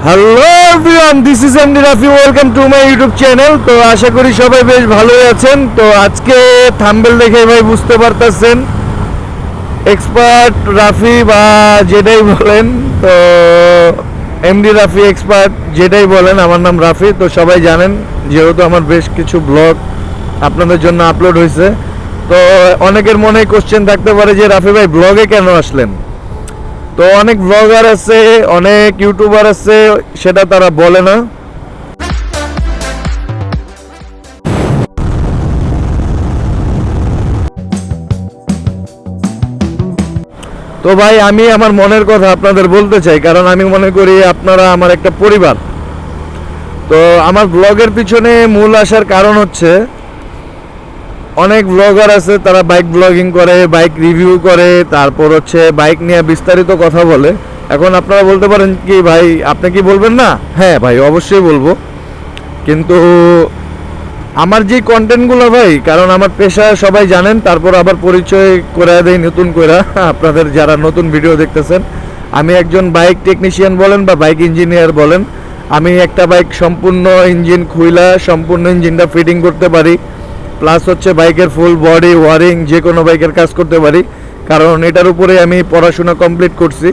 Hello everyone, this is MD Rafi. Welcome to my YouTube channel. তো আশা করি সবাই বেশ ভালোই আছেন। তো আজকে থাম্বনেল দেখে ভাই বুঝতে পারতেছেন এক্সপার্ট রাফি বা যেটাই বলেন, তো এমডি রাফি এক্সপার্ট যেটাই বলেন, আমার নাম রাফি। তো সবাই জানেন, যেহেতু আমার বেশ কিছু ব্লগ আপনাদের জন্য আপলোড হয়েছে, তো অনেকের মনে কোশ্চেন থাকতে পারে যে রাফি ভাই ব্লগে কেন আসলেন। তো অনেক ব্লগার আছে, অনেক ইউটিউবার আছে, সেটা তারা বলে না। তো ভাই আমি আমার মনের কথা আপনাদের বলতে চাই, কারণ আমি মনে করি আপনারা আমার একটা পরিবার। তো আমার ব্লগের পিছনে মূল আসার কারণ হচ্ছে, অনেক ব্লগার আছে তারা বাইক ব্লগিং করে, বাইক রিভিউ করে, তারপর হচ্ছে বাইক নিয়ে বিস্তারিত কথা বলে। এখন আপনারা বলতে পারেন কি ভাই আপনি কি বলবেন না? হ্যাঁ ভাই, অবশ্যই বলবো। কিন্তু আমার যে কন্টেন্টগুলো ভাই, কারণ আমার পেশা সবাই জানেন, তারপর আবার পরিচয় করে দেয় নতুন করে আপনাদের যারা নতুন ভিডিও দেখতেছেন। আমি একজন বাইক টেকনিশিয়ান বলেন বা বাইক ইঞ্জিনিয়ার বলেন, আমি একটা বাইক সম্পূর্ণ ইঞ্জিন খুইলা সম্পূর্ণ ইঞ্জিনটা ফিটিং করতে পারি, প্লাস হচ্ছে বাইকের ফুল বডি ওয়ারিং যে কোনো বাইকের কাজ করতে পারি। কারণ এটার উপরে আমি পড়াশোনা কমপ্লিট করছি।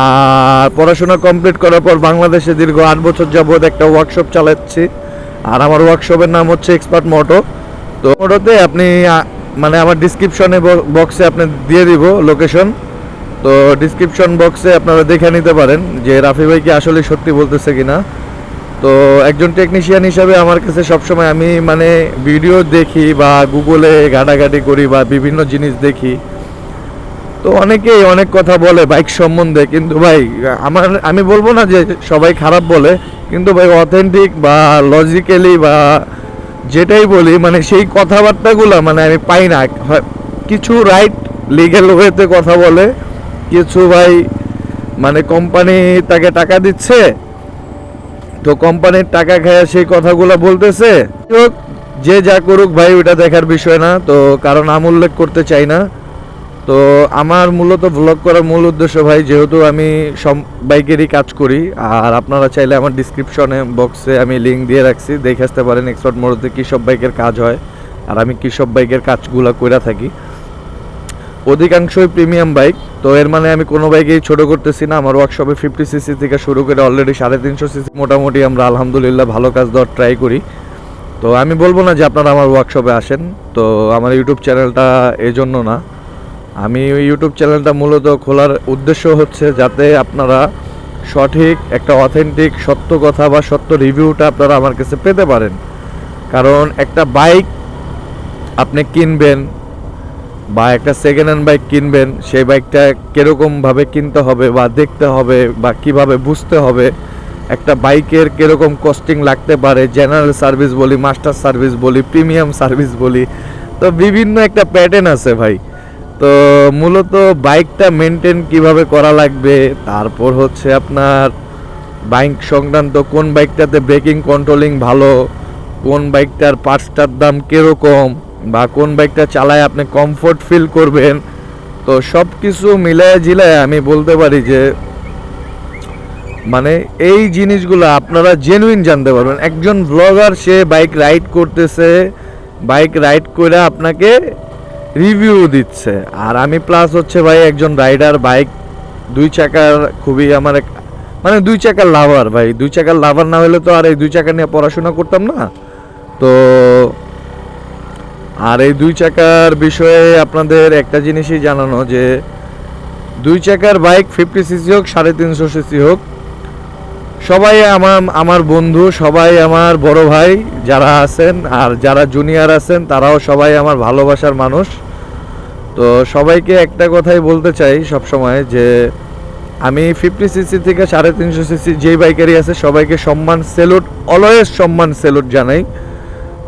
আর পড়াশোনা কমপ্লিট করার পর বাংলাদেশে দীর্ঘ 8 বছর যাবৎ একটা ওয়ার্কশপ চালাচ্ছি। আর আমার ওয়ার্কশপের নাম হচ্ছে এক্সপার্ট মোটো। তো মোটোতে আপনি মানে আমার ডিসক্রিপশনে বক্সে আপনি দিয়ে দিব লোকেশন। তো ডিসক্রিপশন বক্সে আপনারা দেখে নিতে পারেন যে রাফি ভাই কি আসলে সত্যি বলতেছে কিনা। তো একজন টেকনিশিয়ান হিসাবে আমার কাছে সবসময় আমি মানে ভিডিও দেখি বা গুগলে ঘাটাঘাটি করি বা বিভিন্ন জিনিস দেখি। তো অনেকেই অনেক কথা বলে বাইক সম্বন্ধে, কিন্তু ভাই আমি বলবো না যে সবাই খারাপ বলে, কিন্তু ভাই অথেন্টিক বা লজিক্যালি বা যেটাই বলি মানে সেই কথাবার্তাগুলো মানে আমি পাই না। কিছু রাইট লিগ্যাল ওয়েতে কথা বলে, কিছু ভাই মানে কোম্পানি তাকে টাকা দিচ্ছে, তো কোম্পানির টাকা খায় সেই কথাগুলো বলতেছে। যে যা করুক ভাই, ওটা দেখার বিষয় না। তো কারণ নাম উল্লেখ করতে চাই না। তো আমার মূলত ব্লগ করার মূল উদ্দেশ্য ভাই, যেহেতু আমি সব বাইকেরই কাজ করি, আর আপনারা চাইলে আমার ডিসক্রিপশনে বক্সে আমি লিঙ্ক দিয়ে রাখছি, দেখে আসতে পারেন এক্সপার্ট মোটোতে কী সব বাইকের কাজ হয় আর আমি কী সব বাইকের কাজগুলো করে থাকি। অধিকাংশই প্রিমিয়াম বাইক। তো এর মানে আমি কোনো বাইকেই ছোটো করতেছি না। আমার ওয়ার্কশপে 50 সিসি থেকে শুরু করে অলরেডি 350 সিসি মোটামুটি আমরা আলহামদুলিল্লাহ ভালো কাজ দেওয়ার ট্রাই করি। তো আমি বলবো না যে আপনারা আমার ওয়ার্কশপে আসেন। তো আমার ইউটিউব চ্যানেলটা এই জন্য না, আমি ইউটিউব চ্যানেলটা মূলত খোলার উদ্দেশ্য হচ্ছে যাতে আপনারা সঠিক একটা অথেন্টিক সত্য কথা বা সত্য রিভিউটা আপনারা আমার কাছে পেতে পারেন। কারণ একটা বাইক আপনি কিনবেন বা একটা সেকেন্ড হ্যান্ড বাইক কিনবেন, সেই বাইকটা কীরকমভাবে কিনতে হবে বা দেখতে হবে বা কিভাবে বুঝতে হবে, একটা বাইকের কীরকম কস্টিং লাগতে পারে, জেনারেল সার্ভিস বলি, মাস্টার সার্ভিস বলি, প্রিমিয়াম সার্ভিস বলি, তো বিভিন্ন একটা প্যাটার্ন আছে ভাই। তো মূলত বাইকটা মেনটেন কিভাবে করা লাগবে, তারপর হচ্ছে আপনার বাইক সংক্রান্ত কোন বাইকটাতে ব্রেকিং কন্ট্রোলিং ভালো, কোন বাইকটার পার্টসটার দাম কীরকম, বা কোন বাইকটা চালায় আপনি কমফোর্ট ফিল করবেন। তো সব কিছু মিলায় জিলায় আমি বলতে পারি যে মানে এই জিনিসগুলো আপনারা জেনুইন জানতে পারবেন। একজন ব্লগার সে বাইক রাইড করতেছে, বাইক রাইড করে আপনাকে রিভিউ দিচ্ছে, আর আমি প্লাস হচ্ছে ভাই একজন রাইডার, বাইক দুই চাকার খুবই আমার মানে দুই চাকার লাভার ভাই। দুই চাকার লাভার না হলে তো আর এই দুই চাকা নিয়ে পড়াশোনা করতাম না। তো আর এই দুই চাকার বিষয়ে আপনাদের একটা জিনিসই জানানো যে দুই চাকার বাইক 50 সিসি হোক 350 সিসি হোক, সবাই আমার বন্ধু, সবাই আমার বড় ভাই যারা আছেন, আর যারা জুনিয়র আছেন তারাও সবাই আমার ভালোবাসার মানুষ। তো সবাইকে একটা কথাই বলতে চাই সব সময় যে আমি 50 সিসি থেকে 350 সিসি যেই বাইকারই আছে সবাইকে সম্মান, স্যালুট, অলওয়েজ সম্মান স্যালুট জানাই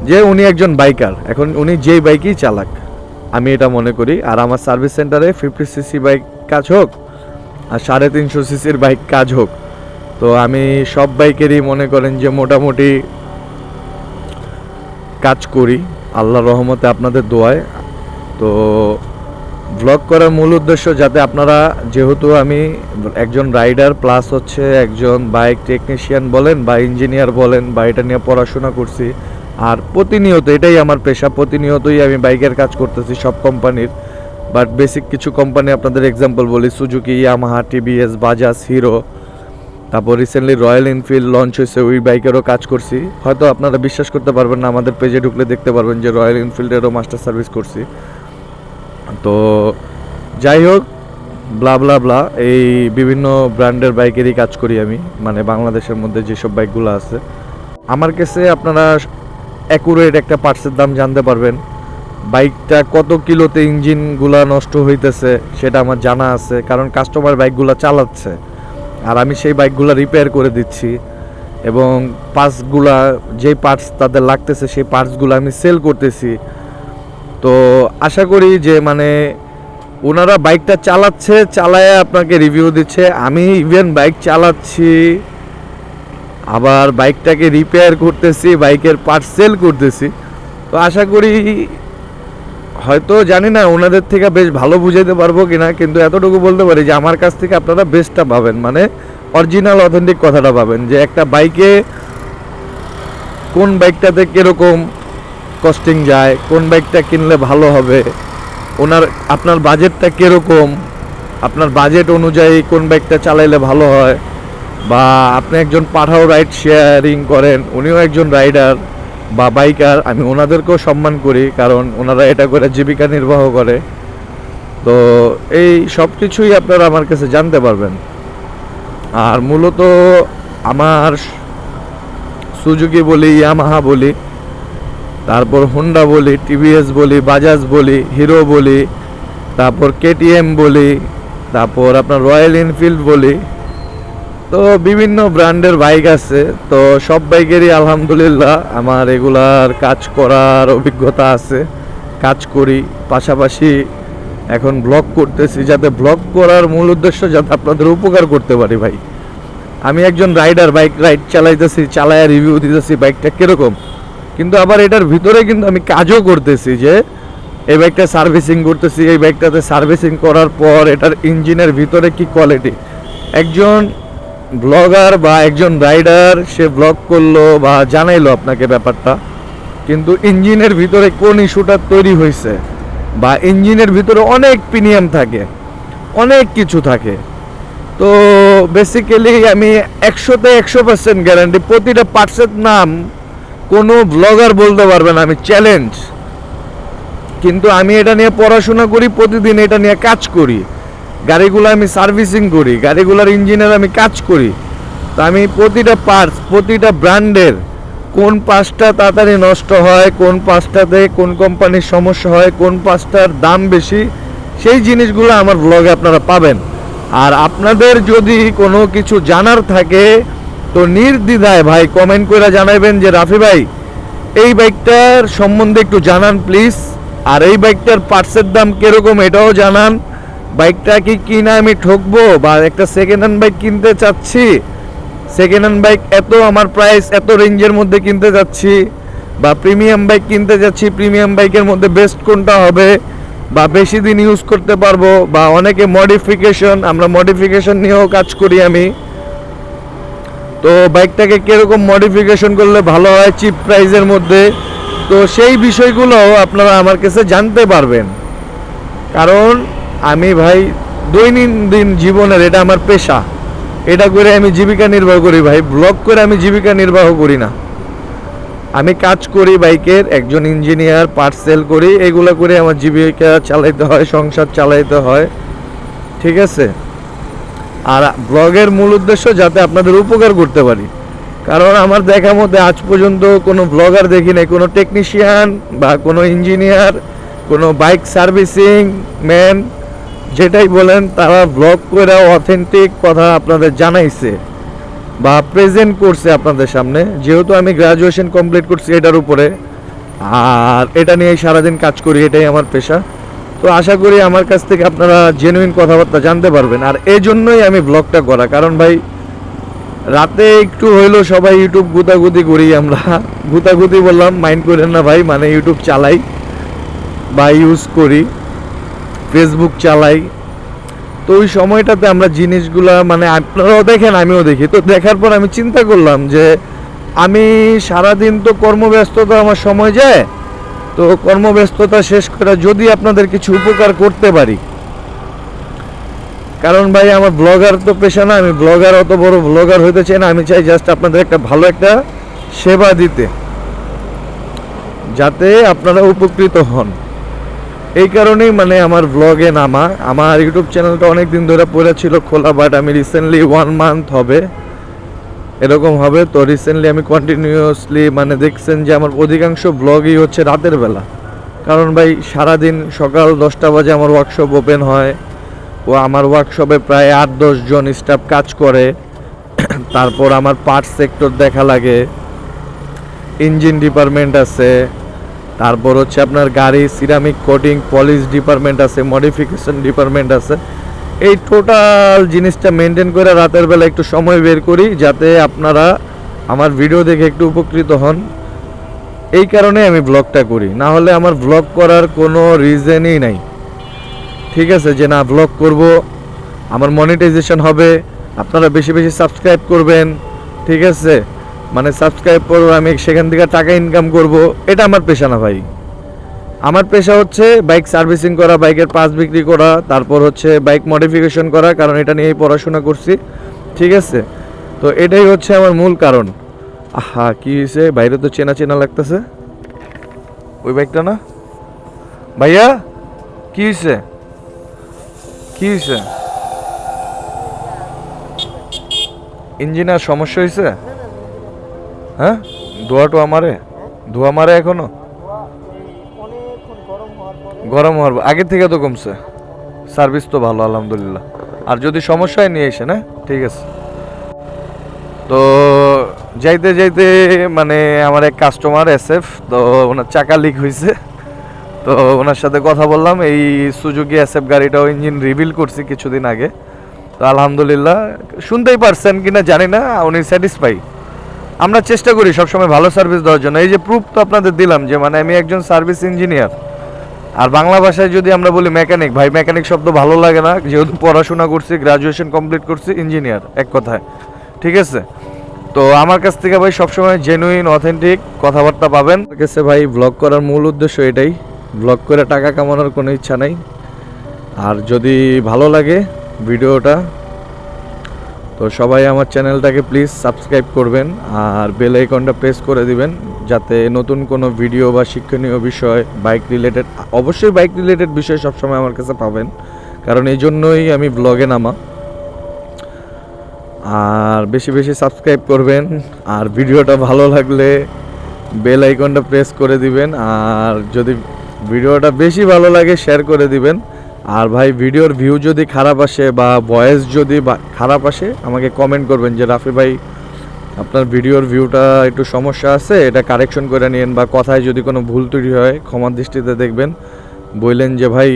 যে উনি একজন বাইকার। এখন উনি যেই বাইকই চালাক, আমি এটা মনে করি। আর আমার সার্ভিস সেন্টারে 50 সিসি বাইক কাজ হোক আর 350 সিসির বাইক কাজ হোক, তো আমি সব বাইকেরই মনে করেন যে মোটামুটি কাজ করি আল্লাহর রহমতে, আপনাদের দোয়ায়। তো ব্লগ করার মূল উদ্দেশ্য যাতে আপনারা, যেহেতু আমি একজন রাইডার প্লাস হচ্ছে একজন বাইক টেকনিশিয়ান বলেন বা ইঞ্জিনিয়ার বলেন বা এটা নিয়ে পড়াশোনা করছি, আর প্রতিনিয়ত এটাই আমার পেশা, প্রতিনিয়তই আমি বাইকের কাজ করতেছি সব কোম্পানির। বাট বেসিক কিছু কোম্পানি আপনাদের এক্সাম্পল বলি, Suzuki, Yamaha, TVS, Bajaj, hero, তারপর রিসেন্টলি রয়্যাল এনফিল্ড লঞ্চ হয়েছে, ওই বাইকেরও কাজ করছি। হয়তো আপনারা বিশ্বাস করতে পারবেন না, আমাদের পেজে ঢুকলে দেখতে পারবেন যে রয়্যাল এনফিল্ডেরও মাস্টার সার্ভিস করছি। তো যাই হোক, ব্লা ব্লা ব্লা, এই বিভিন্ন ব্র্যান্ডের বাইকেরই কাজ করি আমি, মানে বাংলাদেশের মধ্যে যেসব বাইকগুলো আছে আমার কাছে। আপনারা অ্যাকুরেট একটা পার্টসের দাম জানতে পারবেন, বাইকটা কত কিলোতে ইঞ্জিনগুলা নষ্ট হইতেছে সেটা আমার জানা আছে, কারণ কাস্টমার বাইকগুলো চালাচ্ছে আর আমি সেই বাইকগুলো রিপেয়ার করে দিচ্ছি, এবং পার্টসগুলা, যেই পার্টস তাদের লাগতেছে সেই পার্টসগুলো আমি সেল করতেছি। তো আশা করি যে মানে ওনারা বাইকটা চালাচ্ছে, চালায় আপনাকে রিভিউ দিচ্ছে, আমি ইভেন বাইক চালাচ্ছি, আবার বাইকটাকে রিপেয়ার করতেছি, বাইকের পার্টস সেল করতেছি। তো আশা করি, হয়তো জানি না ওনাদের থেকে বেশ ভালো বুঝাইতে পারবো কিনা, কিন্তু এতটুকু বলতে পারি যে আমার কাছ থেকে আপনারা বেস্টটা পাবেন, মানে অরিজিনাল অথেন্টিক কথাটা পাবেন, যে একটা বাইকে কোন বাইকটাতে কীরকম কস্টিং যায়, কোন বাইকটা কিনলে ভালো হবে, আপনার বাজেটটা কীরকম, আপনার বাজেট অনুযায়ী কোন বাইকটা চালাইলে ভালো হয়, বা আপনি একজন পাঠাও রাইড শেয়ারিং করেন, উনিও একজন রাইডার বা বাইকার, আমি ওনাদেরকেও সম্মান করি, কারণ ওনারা এটা করে জীবিকা নির্বাহ করে। তো এই সব কিছুই আপনারা আমার কাছে জানতে পারবেন। আর মূলত আমার সুজুকি বলি, ইয়ামাহা বলি, তারপর হোন্ডা বলি, টিভিএস বলি, বাজাজ বলি, হিরো বলি, তারপর কেটিএম বলি, তারপর আপনার রয়্যাল এনফিল্ড বলি, তো বিভিন্ন ব্র্যান্ডের বাইক আছে। তো সব বাইকেরই আলহামদুলিল্লাহ আমার এগুলার কাজ করার অভিজ্ঞতা আছে, কাজ করি, পাশাপাশি এখন ব্লগ করতেছি, যাতে ব্লগ করার মূল উদ্দেশ্য যাতে আপনাদের উপকার করতে পারি। ভাই আমি একজন রাইডার, বাইক রাইড চালাইতেছি, চালায় রিভিউ দিতেছি বাইকটা কীরকম, কিন্তু আবার এটার ভিতরে কিন্তু আমি কাজও করতেছি, যে এই বাইকটা সার্ভিসিং করতেছি, এই বাইকটাতে সার্ভিসিং করার পর এটার ইঞ্জিনের ভিতরে কি কোয়ালিটি। একজন ব্লগার বা একজন রাইডার সে ব্লগ করলো বা জানাইলো আপনাকে ব্যাপারটা, কিন্তু ইঞ্জিনের ভিতরে কোন ইস্যুটা তৈরি হয়েছে, বা ইঞ্জিনের ভিতরে অনেক প্রিমিয়াম থাকে, অনেক কিছু থাকে। তো বেসিক্যালি আমি 100% গ্যারান্টি, প্রতিটা পার্টসের নাম কোনো ব্লগার বলতে পারবে না, আমি চ্যালেঞ্জ। কিন্তু আমি এটা নিয়ে পড়াশোনা করি, প্রতিদিন এটা নিয়ে কাজ করি, গাড়িগুলো আমি সার্ভিসিং করি, গাড়িগুলোর ইঞ্জিনের আমি কাজ করি। তো আমি প্রতিটা পার্টস, প্রতিটা ব্র্যান্ডের কোন পার্টসটা তাড়াতাড়ি নষ্ট হয়, কোন পার্টসটাতে কোন কোম্পানির সমস্যা হয়, কোন পার্টসটার দাম বেশি, সেই জিনিসগুলো আমার ব্লগে আপনারা পাবেন। আর আপনাদের যদি কোনো কিছু জানার থাকে তো নির্দ্বিধায় ভাই কমেন্ট করে জানাবেন যে রাফি ভাই এই বাইকটার সম্বন্ধে একটু জানান প্লিজ, আর এই বাইকটার পার্টসের দাম কীরকম এটাও জানান, বাইকটা কি কিনা আমি ঠকবো, বা একটা সেকেন্ড হ্যান্ড বাইক কিনতে চাচ্ছি, সেকেন্ড হ্যান্ড বাইক এত আমার প্রাইস এত রেঞ্জের মধ্যে কিনতে যাচ্ছি, বা প্রিমিয়াম বাইক কিনতে যাচ্ছি, প্রিমিয়াম বাইকের মধ্যে বেস্ট কোনটা হবে, বা বেশি দিন ইউজ করতে পারবো, বা অনেকে মডিফিকেশন, আমরা মডিফিকেশন নিয়েও কাজ করি আমি। তো বাইকটাকে কীরকম মডিফিকেশন করলে ভালো হয় চিপ প্রাইসের মধ্যে, তো সেই বিষয়গুলো আপনারা আমার কাছে জানতে পারবেন, কারণ আমি ভাই দৈনন্দিন জীবনের এটা আমার পেশা, এটা করে আমি জীবিকা নির্বাহ করি ভাই, ব্লগ করে আমি জীবিকা নির্বাহ করি না, আমি কাজ করি বাইকের, একজন ইঞ্জিনিয়ার, পার্টস সেল করি, এগুলো করে আমার জীবিকা চালাইতে হয়, সংসার চালাইতে হয়, ঠিক আছে। আর ব্লগের মূল উদ্দেশ্য যাতে আপনাদের উপকার করতে পারি, কারণ আমার দেখা মতে আজ পর্যন্ত কোনো ব্লগার দেখি নাই, কোনো টেকনিশিয়ান বা কোনো ইঞ্জিনিয়ার, কোনো বাইক সার্ভিসিং ম্যান, যেটাই বলেন, তারা ব্লগ করে অথেন্টিক কথা আপনাদের জানাইছে বা প্রেজেন্ট করছে আপনাদের সামনে। যেহেতু আমি গ্র্যাজুয়েশন কমপ্লিট করছি এটার উপরে, আর এটা নিয়েই সারাদিন কাজ করি, এটাই আমার পেশা। তো আশা করি আমার কাছ থেকে আপনারা জেনুইন কথাবার্তা জানতে পারবেন, আর এই জন্যই আমি ব্লগটা করা, কারণ ভাই রাতে একটু হইলেও সবাই ইউটিউব গুতাগুতি করি, আমরা গুতাগুতি বললাম মাইন্ড করেন না ভাই, মানে ইউটিউব চালাই বা ইউজ করি, ফেসবুক চালাই। তো ওই সময়টাতে আমরা জিনিসগুলা মানে আপনারাও দেখেন আমিও দেখি, তো দেখার পর আমি চিন্তা করলাম যে আমি সারাদিন তো কর্মব্যস্ততা আমার সময় যায়, তো কর্মব্যস্ততা শেষ করে যদি আপনাদের কিছু উপকার করতে পারি, কারণ ভাই আমার ব্লগার তো পেশা না, আমি ব্লগার অত বড় ব্লগার হইতে চাই না, আমি চাই জাস্ট আপনাদের একটা ভালো একটা সেবা দিতে, যাতে আপনারা উপকৃত হন। এই কারণেই মানে আমার ব্লগে নামা। আমার ইউটিউব চ্যানেলটা অনেক দিন ধরে পড়ে ছিল খোলা, বাট আমি রিসেন্টলি 1 মান্থ হবে এরকম হবে, তো রিসেন্টলি আমি কন্টিনিউয়াসলি মানে দেখছেন যে আমার অধিকাংশ ব্লগই হচ্ছে রাতের বেলা। কারণ ভাই সারাদিন সকাল 10টা বাজে আমার ওয়ার্কশপ ওপেন হয়, ও আমার ওয়ার্কশপে প্রায় 8-10 জন স্টাফ কাজ করে। তারপর আমার পার্ট সেক্টর দেখা লাগে, ইঞ্জিন ডিপার্টমেন্ট আছে, তারপর হচ্ছে আপনার গাড়ি সিরামিক কোটিং পলিশ ডিপার্টমেন্ট আছে, মডিফিকেশন ডিপার্টমেন্ট আছে। এই টোটাল জিনিসটা মেনটেন করে রাতের বেলা একটু সময় বের করি, যাতে আপনারা আমার ভিডিও দেখে একটু উপকৃত হন। এই কারণে আমি ব্লগটা করি, না হলে আমার ব্লগ করার কোনো রিজনই নাই। ঠিক আছে, যে না ব্লগ করব, আমার মনিটাইজেশন হবে, আপনারা বেশি বেশি সাবস্ক্রাইব করবেন, ঠিক আছে, মানে সাবস্ক্রাইব করবো আমি সেখান থেকে টাকা ইনকাম করব, এটা আমার পেশা না ভাই। আমার পেশা হচ্ছে বাইক সার্ভিসিং করা, বাইকের পার্টস বিক্রি করা, তারপর হচ্ছে বাইক মডিফিকেশন করা, কারণ এটা নিয়েই পড়াশোনা করছি, ঠিক আছে। তো এটাই হচ্ছে আমার মূল কারণ। আহা কি হয়েছে, বাইরে তো চেনা চেনা লাগতেছে, ওই বাইকটা না ভাইয়া? কি হয়েছে, কি হয়েছে? ইঞ্জিনের সমস্যা হয়েছে? হ্যাঁ, ধোয়া মারে এখনো? গরম হওয়ার আগের থেকে তো কমছে, সার্ভিস তো ভালো আলহামদুলিল্লাহ। আর যদি সমস্যা হয় নিয়ে এসে না, ঠিক আছে। তো যাইতে যাইতে মানে আমার এক কাস্টমার এসএফ, তো ওনার চাকা লিক হয়েছে, তো ওনার সাথে কথা বললাম। এই সুজুকি এসএফ গাড়িটাও ইঞ্জিন রিভিল করছি কিছুদিন আগে, তো আলহামদুলিল্লাহ শুনতেই পারছেন কিনা জানি না, উনি স্যাটিসফাই। আমরা চেষ্টা করি সবসময় ভালো সার্ভিস দেওয়ার জন্য। এই যে প্রুফ তো আপনাদের দিলাম যে মানে আমি একজন সার্ভিস ইঞ্জিনিয়ার। আর বাংলা ভাষায় যদি আমরা বলি মেকানিক, ভাই মেকানিক শব্দ ভালো লাগে না, যেহেতু পড়াশোনা করছি, গ্রাজুয়েশন কমপ্লিট করছি, ইঞ্জিনিয়ার এক কথায়, ঠিক আছে। তো আমার কাছ থেকে ভাই সবসময় জেনুইন অথেন্টিক কথাবার্তা পাবেন। আমার কাছে ভাই ব্লগ করার মূল উদ্দেশ্য এটাই, ব্লগ করে টাকা কামানোর কোনো ইচ্ছা নাই। আর যদি ভালো লাগে ভিডিওটা, তো সবাই আমার চ্যানেলটাকে প্লিজ সাবস্ক্রাইব করবেন আর বেল আইকনটা প্রেস করে দিবেন, যাতে নতুন কোনো ভিডিও বা শিক্ষণীয় বিষয় বাইক রিলেটেড, অবশ্যই বাইক রিলেটেড বিষয় সবসময় আমার কাছে পাবেন, কারণ এই জন্যই আমি ব্লগে নামা। আর বেশি বেশি সাবস্ক্রাইব করবেন, আর ভিডিওটা ভালো লাগলে বেল আইকনটা প্রেস করে দিবেন, আর যদি ভিডিওটা বেশি ভালো লাগে শেয়ার করে দিবেন। আর ভাই ভিডিওর ভিউ যদি খারাপ আসে বা ভয়েস যদি খারাপ আসে, আমাকে কমেন্ট করবেন যে রাফি ভাই আপনার ভিডিওর ভিউটা একটু সমস্যা আছে, এটা কারেকশন করে নিন, বা কথায় যদি কোনো ভুল ত্রুটি হয় ক্ষমার দৃষ্টিতে দেখবেন, বললেন যে ভাই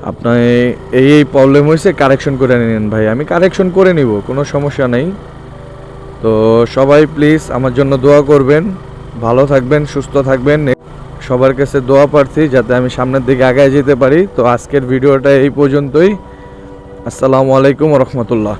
আপনার এই প্রবলেম হয়েছে, কারেকশন করে নিন। ভাই আমি কারেকশন করে নিব, কোনো সমস্যা নেই। তো সবাই প্লিজ আমার জন্য দোয়া করবেন, ভালো থাকবেন, সুস্থ থাকবেন। সবার কাছে দোয়া প্রার্থী যাতে আমি সামনের দিকে আগায় যেতে পারি। তো আজকের ভিডিওটা এই পর্যন্তই। আসসালামু আলাইকুম ওয়া রাহমাতুল্লাহ।